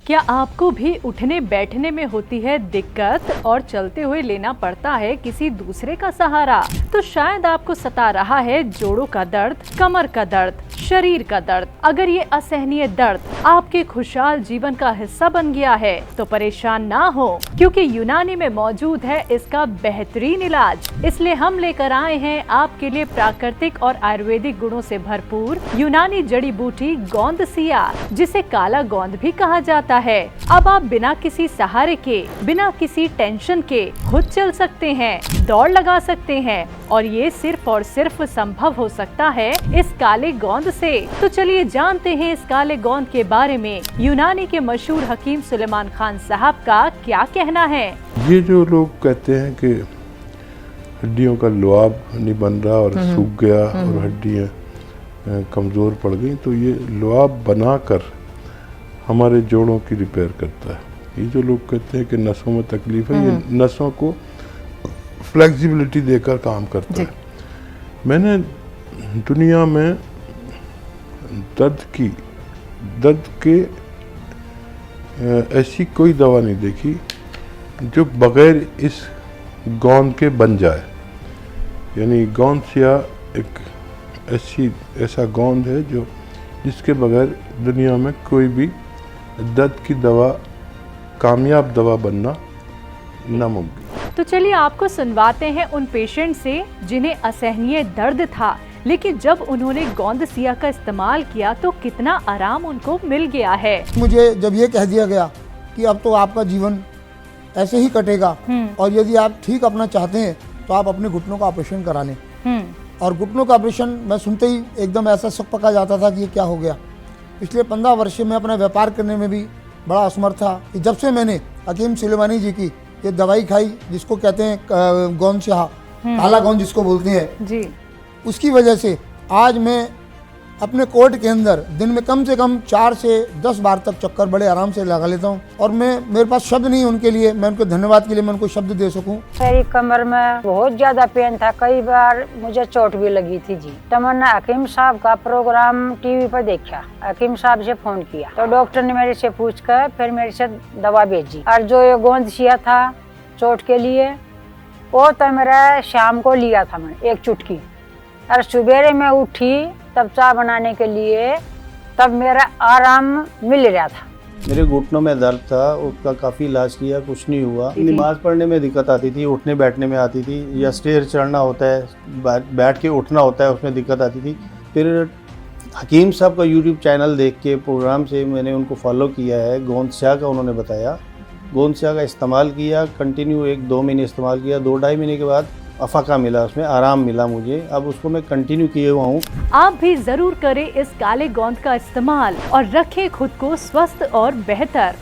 क्या आपको भी उठने बैठने में होती है दिक्कत और चलते हुए लेना पड़ता है किसी दूसरे का सहारा? तो शायद आपको सता रहा है जोड़ों का दर्द, कमर का दर्द, शरीर का दर्द। अगर ये असहनीय दर्द आपके खुशहाल जीवन का हिस्सा बन गया है तो परेशान ना हो, क्योंकि यूनानी में मौजूद है इसका बेहतरीन इलाज। इसलिए हम लेकर आए हैं आपके लिए प्राकृतिक और आयुर्वेदिक गुणों से भरपूर यूनानी जड़ी बूटी गोंदसिया, जिसे काला गोंद भी कहा जाता है। अब आप बिना किसी सहारे के, बिना किसी टेंशन के खुद चल सकते हैं, दौड़ लगा सकते हैं, और ये सिर्फ और सिर्फ संभव हो सकता है इस काले गोंद से। तो चलिए जानते हैं इस काले गोंद के बारे में यूनानी के मशहूर हकीम सुलेमान खान साहब का क्या कहना है। ये जो लोग कहते हैं कि हड्डियों का लुआब नहीं बन रहा और सूख गया और हड्डियां कमज़ोर पड़ गई, तो ये लुआब बनाकर हमारे जोड़ों की रिपेयर करता है। ये जो लोग कहते हैं कि नसों में तकलीफ है, ये नसों को फ्लेक्सिबिलिटी देकर काम करता है। मैंने दुनिया में दर्द के ऐसी कोई दवा नहीं देखी जो बगैर इस गोंद के बन जाए। यानी गोंदसिया एक ऐसा गोंद है जो जिसके बगैर दुनिया में कोई भी दर्द की दवा, कामयाब दवा बनना नामुमकिन। तो चलिए आपको सुनवाते हैं उन पेशेंट से जिन्हें असहनीय दर्द था, लेकिन जब उन्होंने गोंदसिया का इस्तेमाल किया तो कितना आराम उनको मिल गया है। मुझे जब ये कह दिया गया कि अब तो आपका जीवन ऐसे ही कटेगा और यदि आप ठीक अपना चाहते हैं तो आप अपने घुटनों का ऑपरेशन करा लें। और घुटनों का ऑपरेशन मैं सुनते ही एकदम ऐसा शक पका जाता था कि ये क्या हो गया। पिछले 15 वर्ष में अपना व्यापार करने में भी बड़ा असमर्थ था कि जब से मैंने हकीम सुलेमानी जी की ये दवाई खाई, जिसको कहते हैं गोंदसिया, काला गोंद जिसको बोलते हैं जी, उसकी वजह से आज मैं अपने कोर्ट के अंदर दिन में कम से कम 4 से 10 बार तक चक्कर बड़े आराम से लगा लेता हूँ। और मेरे पास शब्द नहीं उनके लिए, मैं उनके धन्यवाद के लिए मैं उनको शब्द दे सकूँ। मेरी कमर में बहुत ज्यादा पेन था, कई बार मुझे चोट भी लगी थी जी। तो मैंने हकीम साहब का प्रोग्राम टीवी पर देखा, हकीम साहब से फोन किया तो डॉक्टर ने मेरे से पूछ कर फिर मेरे से दवा भेजी। और जो ये गोंदसिया था चोट के लिए, वो तो मेरा शाम को लिया था मैंने एक चुटकी, और सुबेरे में उठी तब चाय बनाने के लिए, तब मेरा आराम मिल रहा था। मेरे घुटनों में दर्द था, उसका काफ़ी इलाज किया, कुछ नहीं हुआ। नमाज पढ़ने में दिक्कत आती थी, उठने बैठने में आती थी, या स्टेयर चढ़ना होता है, बैठ के उठना होता है, उसमें दिक्कत आती थी। फिर हकीम साहब का यूट्यूब चैनल देख के प्रोग्राम से मैंने उनको फॉलो किया है। गोंदसिया का उन्होंने बताया, गोंदसिया का इस्तेमाल किया, कंटिन्यू 1-2 महीने इस्तेमाल किया। 2-2.5 महीने के बाद अफाका मिला, उसमें आराम मिला मुझे। अब उसको मैं कंटिन्यू किए हुआ हूँ। आप भी जरूर करें इस काले गोंद का इस्तेमाल और रखें खुद को स्वस्थ और बेहतर।